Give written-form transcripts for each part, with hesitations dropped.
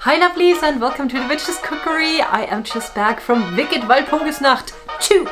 Hi lovelies and welcome to the Witch's Cookery. I am just back from Wicked Walpurgisnacht 2.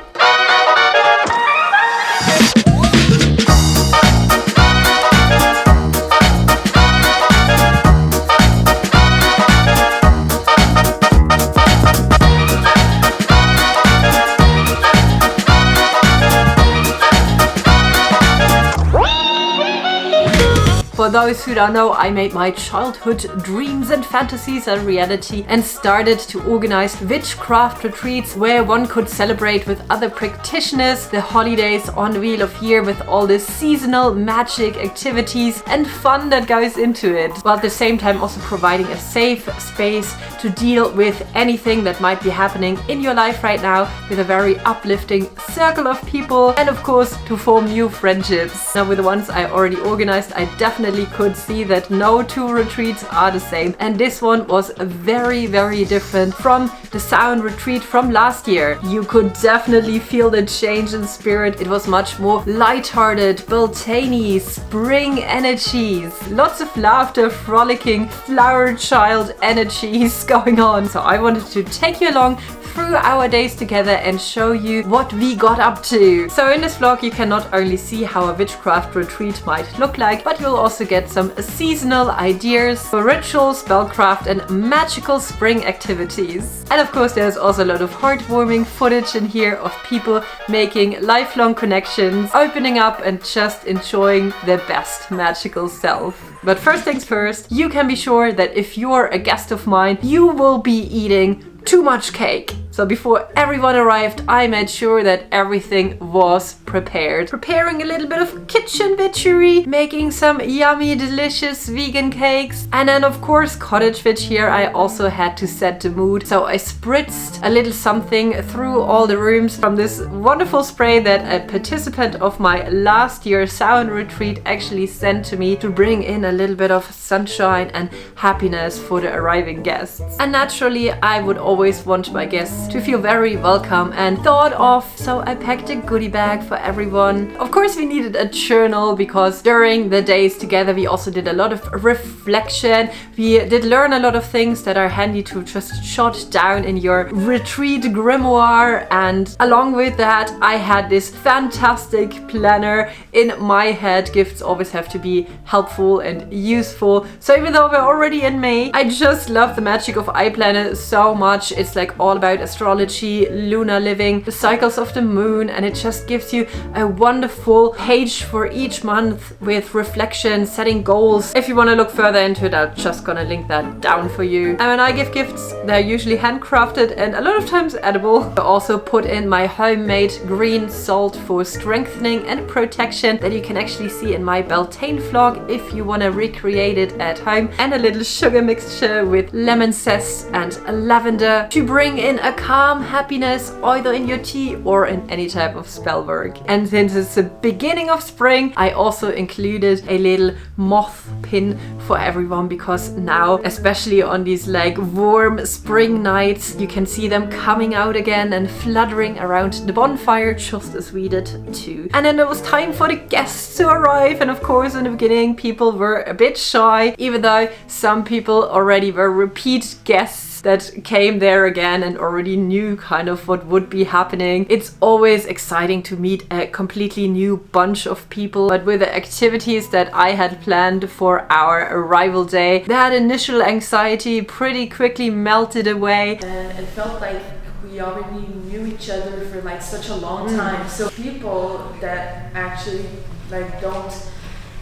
For those who don't know, I made my childhood dreams and fantasies a reality and started to organize witchcraft retreats where one could celebrate with other practitioners the holidays on the Wheel of Year with all the seasonal magic activities and fun that goes into it, while at the same time also providing a safe space to deal with anything that might be happening in your life right now with a very uplifting circle of people, and of course to form new friendships. Now with the ones I already organized, I definitely could see that no two retreats are the same, and this one was very different from the Samhain retreat from last year. You could definitely feel the change in spirit. It was much more lighthearted, Beltane, spring energies, lots of laughter, frolicking, flower child energies going on. So I wanted to take you along through our days together and show you what we got up to. So in this vlog you can not only see how a witchcraft retreat might look like, but you'll also get some seasonal ideas for rituals, spellcraft and magical spring activities. And of course there's also a lot of heartwarming footage in here of people making lifelong connections, opening up and just enjoying their best magical self. But first things first, you can be sure that if you're a guest of mine, you will be eating too much cake. So before everyone arrived, I made sure that everything was prepared. Preparing a little bit of kitchen witchery, making some yummy, delicious vegan cakes. And then of course, cottage witch here, I also had to set the mood. So I spritzed a little something through all the rooms from this wonderful spray that a participant of my last year's Samhain retreat actually sent to me to bring in a little bit of sunshine and happiness for the arriving guests. And naturally, I would always want my guests to feel very welcome and thought of, so I packed a goodie bag for everyone. Of course we needed a journal because during the days together we also did a lot of reflection. We did learn a lot of things that are handy to just jot down in your retreat grimoire, and along with that I had this fantastic planner in my head. Gifts always have to be helpful and useful, so even though we're already in May, I just love the magic of iPlanner so much. It's like all about astrology, lunar living, the cycles of the moon, and it just gives you a wonderful page for each month with reflection, setting goals. If you want to look further into it, I'm just gonna link that down for you. And when I give gifts, they're usually handcrafted and a lot of times edible. I also put in my homemade green salt for strengthening and protection that you can actually see in my Beltane vlog if you want to recreate it at home, and a little sugar mixture with lemon zest and lavender to bring in a calm happiness either in your tea or in any type of spell work. And since it's the beginning of spring, I also included a little moth pin for everyone, because now, especially on these like warm spring nights, you can see them coming out again and fluttering around the bonfire just as we did too. And then it was time for the guests to arrive, and of course in the beginning people were a bit shy, even though some people already were repeat guests that came there again and already knew kind of what would be happening. It's always exciting to meet a completely new bunch of people, but with the activities that I had planned for our arrival day, that initial anxiety pretty quickly melted away. And it felt like we already knew each other for like such a long time. So people that actually like don't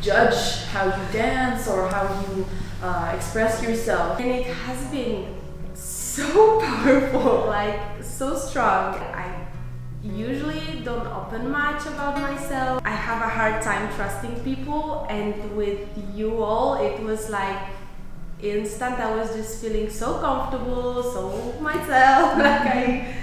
judge how you dance or how you express yourself. And it has been so powerful, like so strong. I usually don't open much about myself. I have a hard time trusting people, and with you all it was like instant. I was just feeling so comfortable, so myself. Like I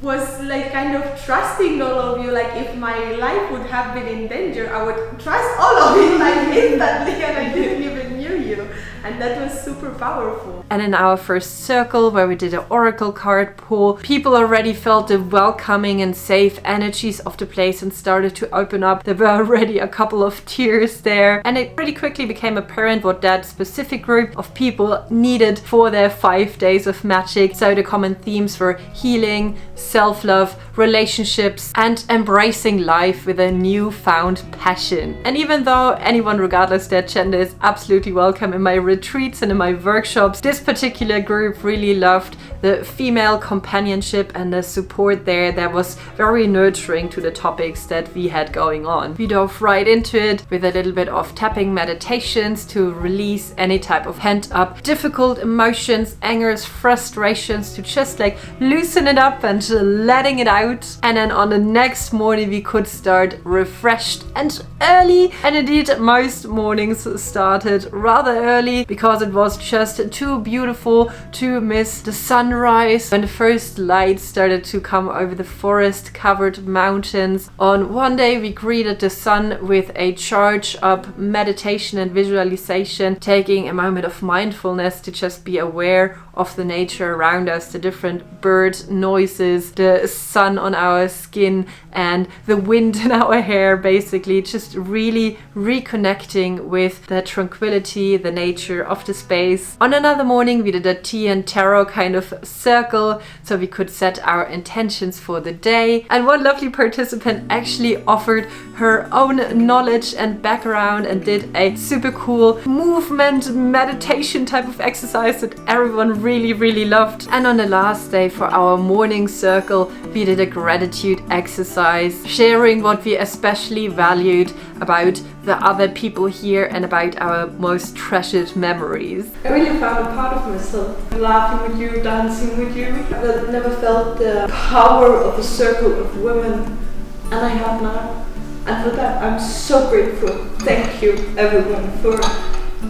was like kind of trusting all of you. Like if my life would have been in danger, I would trust all of you like instantly, and I didn't even knew you. And that was super powerful. And in our first circle, where we did an oracle card pull, people already felt the welcoming and safe energies of the place and started to open up. There were already a couple of tears there, and it pretty quickly became apparent what that specific group of people needed for their 5 days of magic. So the common themes were healing, self-love, relationships, and embracing life with a newfound passion. And even though anyone, regardless their gender, is absolutely welcome in my retreats and in my workshops, this particular group really loved the female companionship and the support there that was very nurturing to the topics that we had going on. We dove right into it with a little bit of tapping meditations to release any type of pent-up difficult emotions, angers, frustrations, to just like loosen it up and letting it out. And then on the next morning we could start refreshed and early, and indeed most mornings started rather early because it was just too beautiful to miss the sunrise when the first light started to come over the forest covered mountains. On one day we greeted the sun with a charge up meditation and visualization, taking a moment of mindfulness to just be aware of the nature around us, the different bird noises, the sun on our skin and the wind in our hair, basically just really reconnecting with the tranquility, the nature of the space. On another morning we did a tea and tarot kind of circle so we could set our intentions for the day, and one lovely participant actually offered her own knowledge and background and did a super cool movement meditation type of exercise that everyone really loved. And on the last day for our morning circle we did a gratitude exercise, sharing what we especially valued about the other people here and about our most treasured memories. I really found a part of myself, laughing with you, dancing with you. I've never felt the power of a circle of women, and I have now. And for that I'm so grateful. Thank you everyone for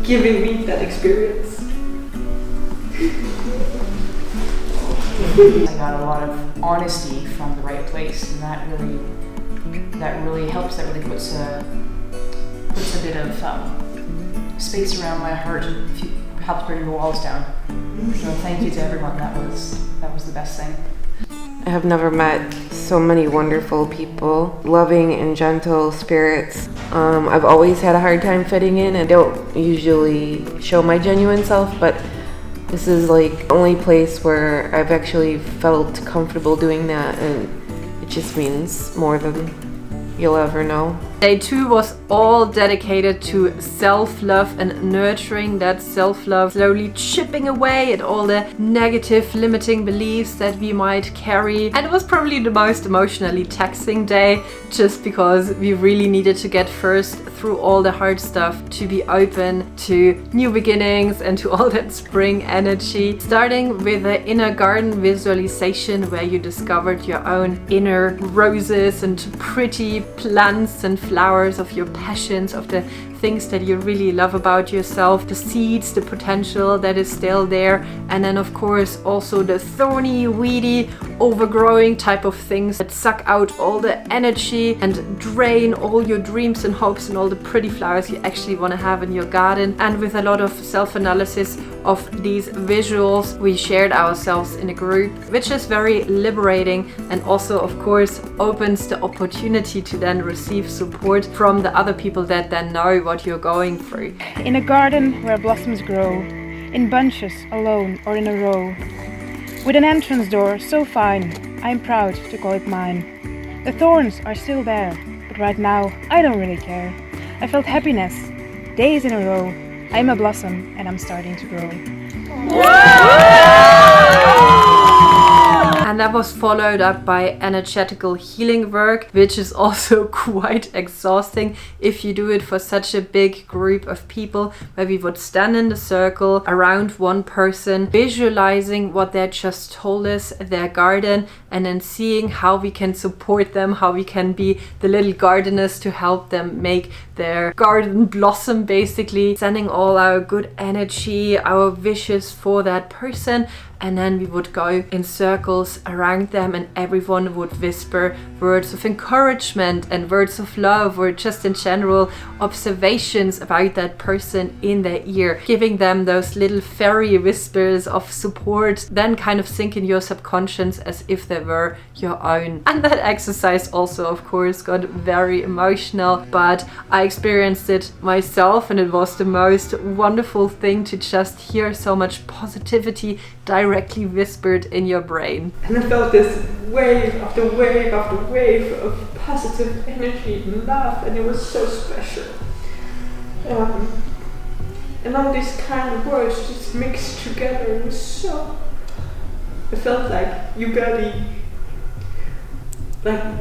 giving me that experience. I got a lot of honesty from the right place, and that really helps. That really puts a bit of space around my heart, helps bring the walls down. So thank you to everyone. That was the best thing. I have never met so many wonderful people, loving and gentle spirits. I've always had a hard time fitting in. I don't usually show my genuine self, but this is like the only place where I've actually felt comfortable doing that, and it just means more than you'll ever know. Day 2 was all dedicated to self-love and nurturing that self-love, slowly chipping away at all the negative limiting beliefs that we might carry. And it was probably the most emotionally taxing day, just because we really needed to get first through all the hard stuff to be open to new beginnings and to all that spring energy. Starting with the inner garden visualization, where you discovered your own inner roses and pretty plants and flowers of your passions, of the things that you really love about yourself, the seeds, the potential that is still there, and then of course also the thorny, weedy, overgrowing type of things that suck out all the energy and drain all your dreams and hopes and all the pretty flowers you actually want to have in your garden. And with a lot of self-analysis of these visuals, we shared ourselves in a group, which is very liberating and also of course opens the opportunity to then receive support from the other people that then know what you're going through. In a garden where blossoms grow, in bunches, alone or in a row, with an entrance door so fine, I'm proud to call it mine. The thorns are still there, but right now I don't really care. I felt happiness, days in a row. I'm a blossom and I'm starting to grow. And that was followed up by energetical healing work, which is also quite exhausting if you do it for such a big group of people, where we would stand in the circle around one person, visualizing what they just told us, their garden, and then seeing how we can support them, how we can be the little gardeners to help them make their garden blossom, basically sending all our good energy, our wishes for that person. and then we would go in circles around them, and everyone would whisper words of encouragement and words of love, or just in general observations about that person in their ear, giving them those little fairy whispers of support, then kind of sink in your subconscious as if they were your own. And that exercise also, of course, got very emotional, but I experienced it myself, and it was the most wonderful thing to just hear so much positivity directly whispered in your brain. And I felt this wave after wave after wave of positive energy and love, and it was so special. And all these kind of words just mixed together. It was so... I felt like you barely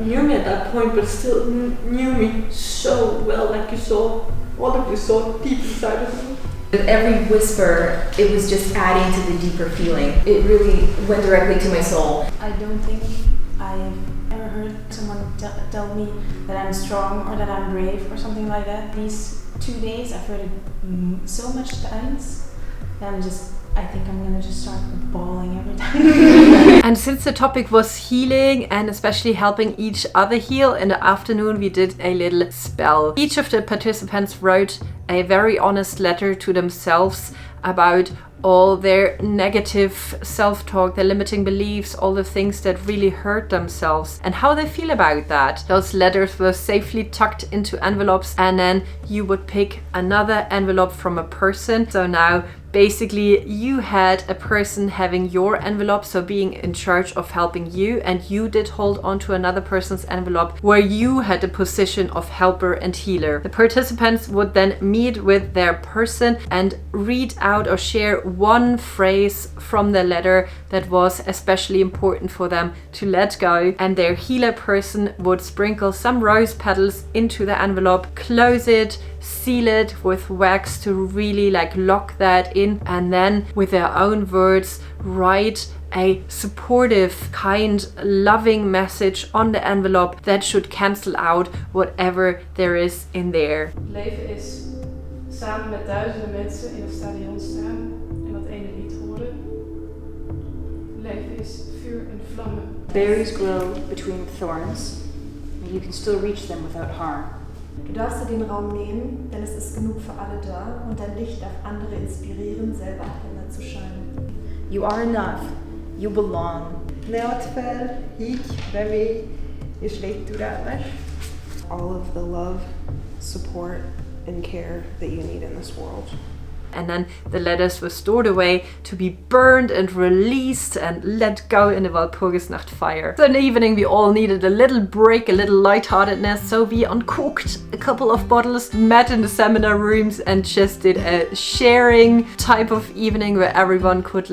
knew me at that point, but still knew me so well, like you saw all of you so deep inside of me. With every whisper, it was just adding to the deeper feeling. It really went directly to my soul. I don't think I've ever heard someone tell me that I'm strong or that I'm brave or something like that. These 2 days I've heard it so much times that I think I'm gonna just start bawling every time. And since the topic was healing and especially helping each other heal, in the afternoon we did a little spell. Each of the participants wrote a very honest letter to themselves about all their negative self-talk, their limiting beliefs, all the things that really hurt themselves and how they feel about that. Those letters were safely tucked into envelopes, and then you would pick another envelope from a person. So now basically you had a person having your envelope, so being in charge of helping you, and you did hold on to another person's envelope where you had the position of helper and healer. The participants would then meet with their person and read out or share one phrase from the letter that was especially important for them to let go, and their healer person would sprinkle some rose petals into the envelope, close it, seal it with wax to really lock that in, and then with their own words write a supportive, kind, loving message on the envelope that should cancel out whatever there is in there. Leven is samen met duizenden mensen in het stadion staan en dat ene lied horen. Leven is vuur en vlammen. Berries grow between thorns, and you can still reach them without harm. Du darfst dir den Raum nehmen, denn es ist genug für alle da und dein Licht darf andere inspirieren, selber heller zu scheinen. You are enough. You belong. Neld fel, higgy, bemély és légy türelmes. All of the love, support, and care that you need in this world. And then the letters were stored away to be burned and released and let go in the Walpurgisnacht fire. So in the evening we all needed a little break, a little lightheartedness, so we uncorked a couple of bottles, met in the seminar rooms and just did a sharing type of evening where everyone could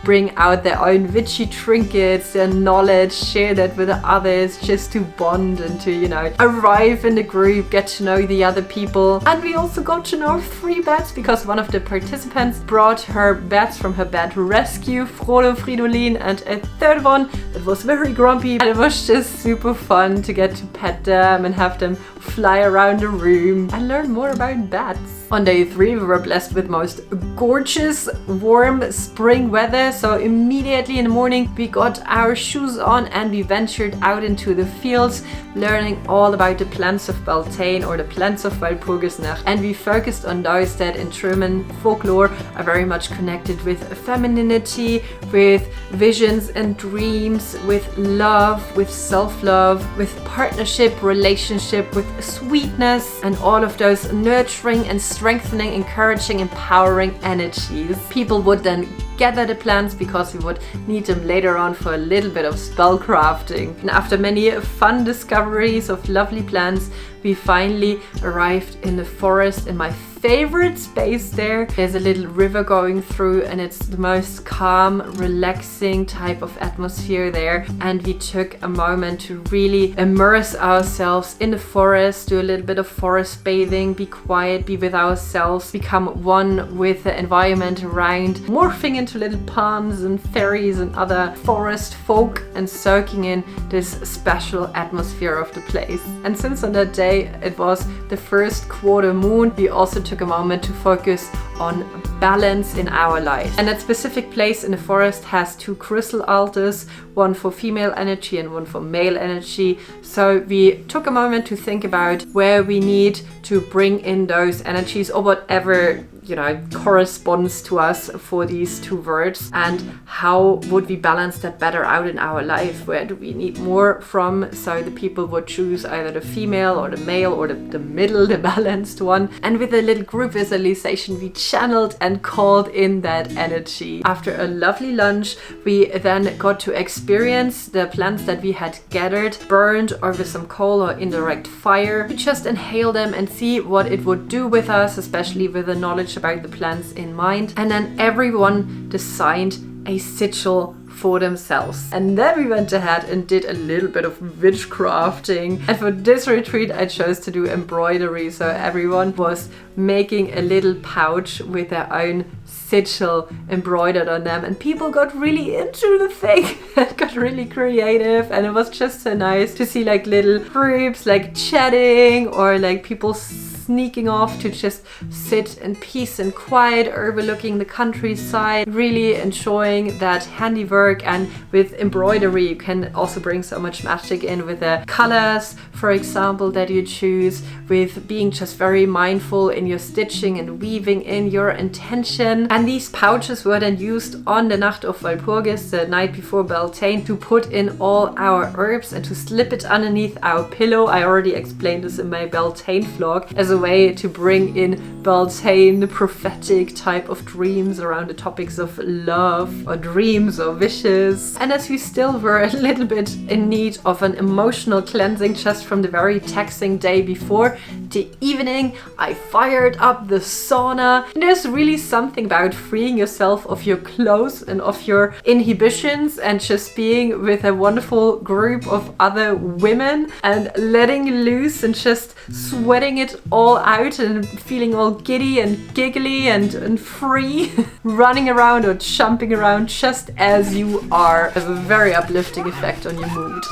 bring out their own witchy trinkets, their knowledge, share that with the others, just to bond and to, arrive in the group, get to know the other people. And we also got to know 3 bats, because one of the participants brought her bats from her bat rescue, Frodo, Fridolin, and a third one that was very grumpy. And it was just super fun to get to pet them and have them fly around the room and learn more about bats. On day 3 we were blessed with most gorgeous warm spring weather, so immediately in the morning we got our shoes on and we ventured out into the fields, learning all about the plants of Beltane, or the plants of Walpurgisnacht, and we focused on those that in German folklore are very much connected with femininity, with visions and dreams, with love, with self-love, with partnership, relationship, with sweetness, and all of those nurturing and strengthening, encouraging, empowering energies. People would then gather the plants because we would need them later on for a little bit of spell crafting. And after many fun discoveries of lovely plants, we finally arrived in the forest, in my favorite space there. There's a little river going through and it's the most calm, relaxing type of atmosphere there. And we took a moment to really immerse ourselves in the forest, do a little bit of forest bathing, be quiet, be with ourselves, become one with the environment around, morphing into little palms and fairies and other forest folk and soaking in this special atmosphere of the place. And since on that day day it was the first quarter moon, we also took a moment to focus on balance in our life. And that specific place in the forest has 2 crystal altars, one for female energy and one for male energy. So we took a moment to think about where we need to bring in those energies, or whatever, you know, corresponds to us for these 2 words, and how would we balance that better out in our life? Where do we need more from? So the people would choose either the female or the male or the middle, the balanced one. And with a little group visualization, we channeled and called in that energy. After a lovely lunch, we then got to experience the plants that we had gathered, burned over some coal or indirect fire, to just inhale them and see what it would do with us, especially with the knowledge about the plants in mind. And then everyone designed a sigil for themselves. And then we went ahead and did a little bit of witchcrafting. And for this retreat, I chose to do embroidery. So everyone was making a little pouch with their own sigil embroidered on them, and people got really into the thing and got really creative. And it was just so nice to see like little groups like chatting, or like people sneaking off to just sit in peace and quiet overlooking the countryside, really enjoying that handiwork. And with embroidery you can also bring so much magic in with the colors, for example, that you choose, with being just very mindful in your stitching and weaving in your intention. And these pouches were then used on the Nacht of Walpurgis, the night before Beltane, to put in all our herbs and to slip it underneath our pillow. I already explained this in my Beltane vlog, as a way to bring in Beltane, the prophetic type of dreams around the topics of love or dreams or wishes. And as we still were a little bit in need of an emotional cleansing just from the very taxing day before, the evening I fired up the sauna. And there's really something about freeing yourself of your clothes and of your inhibitions and just being with a wonderful group of other women and letting loose and just sweating it all out and feeling all giddy and giggly and free, running around or jumping around just as you are, has a very uplifting effect on your mood.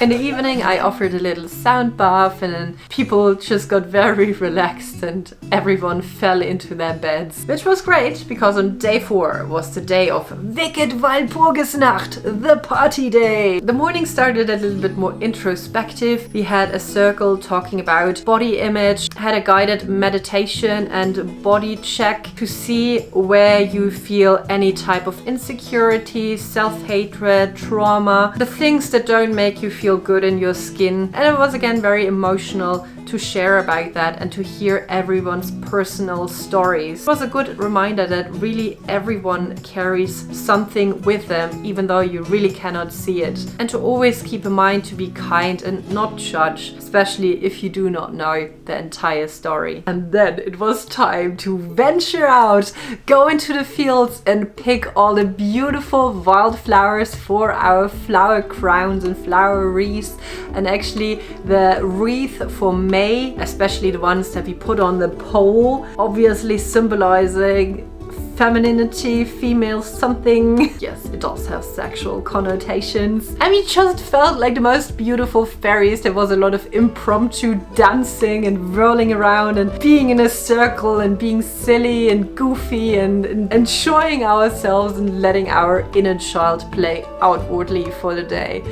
In the evening I offered a little sound bath, and then people just got very relaxed and everyone fell into their beds, which was great because on day 4 was the day of Wicked Walpurgisnacht, the party day. The morning started a little bit more introspective. We had a circle talking about body image, had a guided meditation and body check to see where you feel any type of insecurity, self-hatred, trauma, the things that don't make you feel good in your skin. And it was again very emotional to share about that and to hear everyone's personal stories. It was a good reminder that really everyone carries something with them, even though you really cannot see it. And to always keep in mind to be kind and not judge, especially if you do not know the entire story. And then it was time to venture out, go into the fields and pick all the beautiful wildflowers for our flower crowns and flower wreaths. And actually the wreath for May, especially the ones that we put on the pole, obviously symbolizing femininity, female something. Yes, it does have sexual connotations. And we just felt like the most beautiful fairies. There was a lot of impromptu dancing and rolling around and being in a circle and being silly and goofy and enjoying ourselves and letting our inner child play outwardly for the day.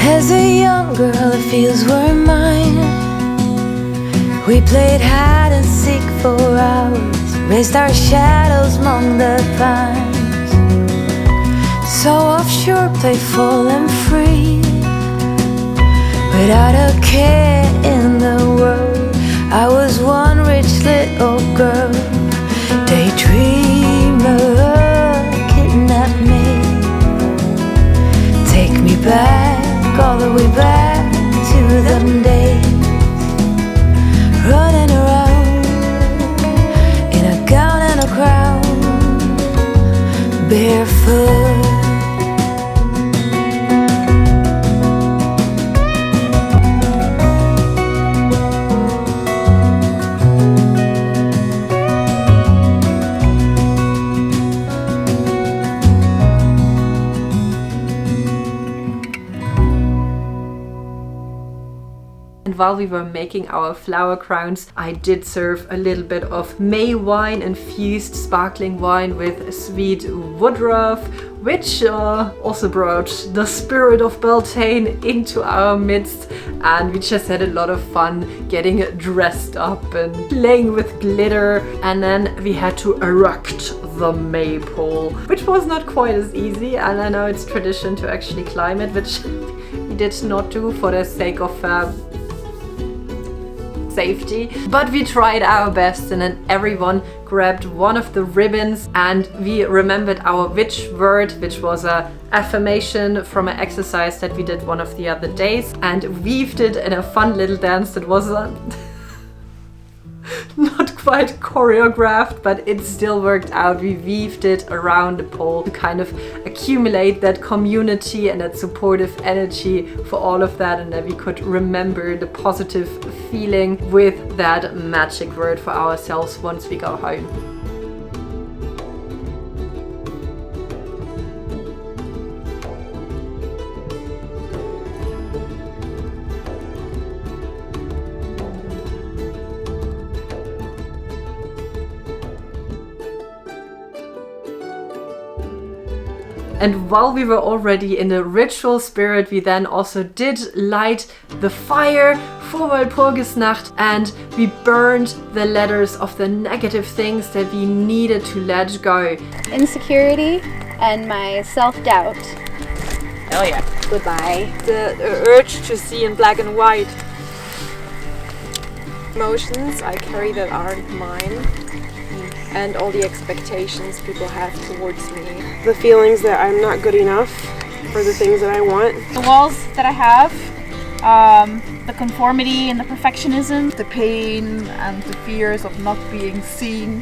As a young girl, the fields were mine. We played hide and seek for hours, raised our shadows among the pines. So offshore, playful and free, without a care in the world. I was one rich little girl, daydreamer, kidnap me, take me back, all the way back to them days, running around in a gown and a crown, barefoot. while we were making our flower crowns, I did serve a little bit of May wine, infused sparkling wine with sweet woodruff, which also brought the spirit of Beltane into our midst, and we just had a lot of fun getting dressed up and playing with glitter. And then we had to erect the maypole, which was not quite as easy, and I know it's tradition to actually climb it, which we did not do for the sake of safety, but we tried our best. And then everyone grabbed one of the ribbons and we remembered our witch word, which was a affirmation from an exercise that we did one of the other days, and weaved it in a fun little dance that was not quite choreographed, but it still worked out. We weaved it around the pole to kind of accumulate that community and that supportive energy for all of that, and that we could remember the positive feeling with that magic word for ourselves once we go home. And while we were already in the ritual spirit, we then also did light the fire for Walpurgisnacht, and we burned the letters of the negative things that we needed to let go. Insecurity and my self-doubt. Hell yeah. Goodbye. The urge to see in black and white. Emotions I carry that aren't mine, and all the expectations people have towards me. The feelings that I'm not good enough for the things that I want. The walls that I have, the conformity and the perfectionism. The pain and the fears of not being seen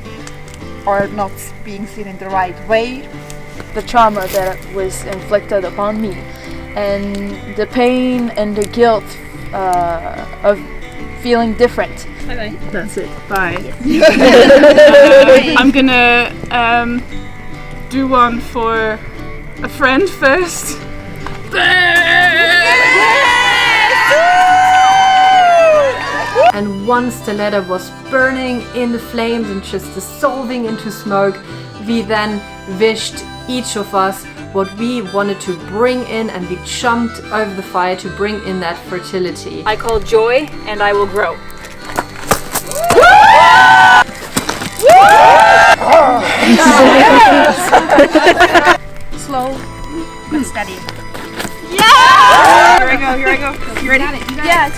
or not being seen in the right way. The trauma that was inflicted upon me, and the pain and the guilt of feeling different. Bye. That's it. Bye. I'm gonna do one for a friend first. And once the letter was burning in the flames and just dissolving into smoke, we then wished each of us what we wanted to bring in, and we jumped over the fire to bring in that fertility. I call joy, and I will grow. Slow but steady. Yeah! Here I go, here I go. You ready? Yeah.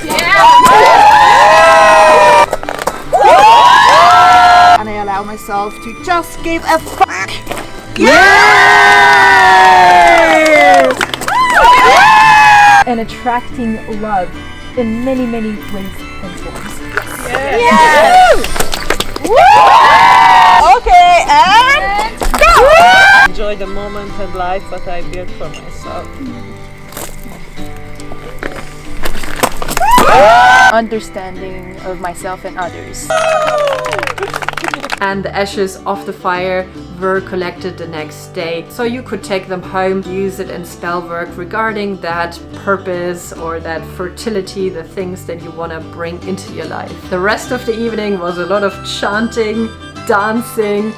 And I allow myself to just give a fuck. Yes! And attracting love in many, many ways and forms. Yes! Yes! Okay, and go! Enjoy the moment and life that I built for myself. Understanding of myself and others. And the ashes of the fire were collected the next day, so you could take them home, use it in spell work regarding that purpose or that fertility, the things that you want to bring into your life. The rest of the evening was a lot of chanting, dancing,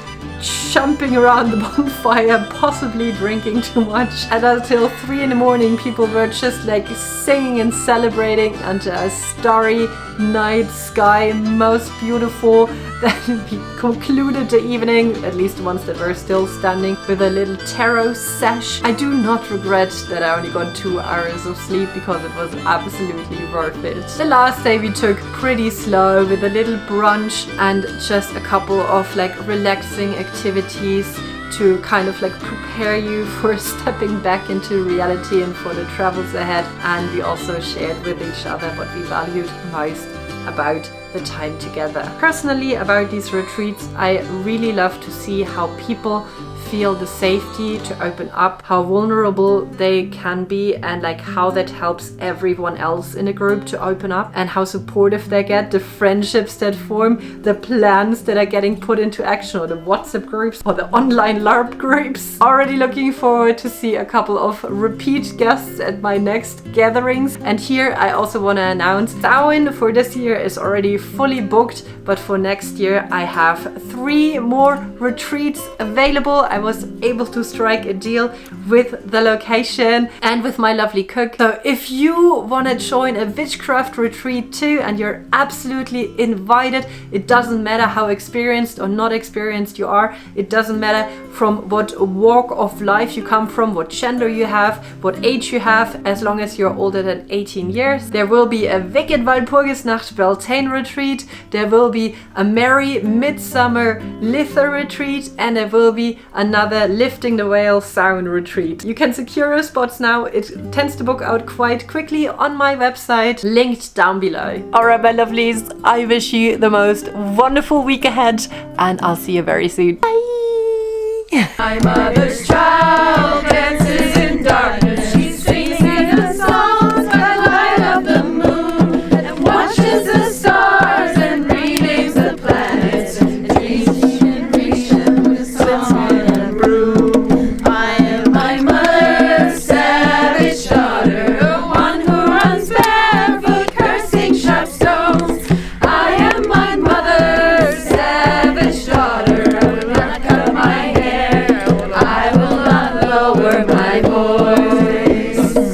jumping around the bonfire, possibly drinking too much. And until 3 in the morning, people were just like singing and celebrating under a starry night sky, most beautiful. Then we concluded the evening, at least the ones that were still standing, with a little tarot sesh. I do not regret that I only got 2 hours of sleep, because it was absolutely worth it. The last day we took pretty slow, with a little brunch and just a couple of like relaxing activities to kind of like prepare you for stepping back into reality and for the travels ahead. And we also shared with each other what we valued most about the time together. Personally, about these retreats, I really love to see how people feel the safety to open up, how vulnerable they can be, and like how that helps everyone else in a group to open up, and how supportive they get, the friendships that form, the plans that are getting put into action, or the WhatsApp groups or the online LARP groups. Already looking forward to see a couple of repeat guests at my next gatherings. And here I also want to announce Samhain for this year is already fully booked, but for next year I have 3 more retreats available. I was able to strike a deal with the location and with my lovely cook. So if you want to join a witchcraft retreat too, and you're absolutely invited, it doesn't matter how experienced or not experienced you are, it doesn't matter from what walk of life you come from, what gender you have, what age you have, as long as you're older than 18 years. There will be a wicked Walpurgisnacht Beltane retreat, there will be a merry Midsummer Litha retreat, and there will be another Lifting the Veil Samhain retreat. You can secure your spots now. It tends to book out quite quickly on my website, linked down below. Alright my lovelies, I wish you the most wonderful week ahead, and I'll see you very soon. Bye! My mother's child.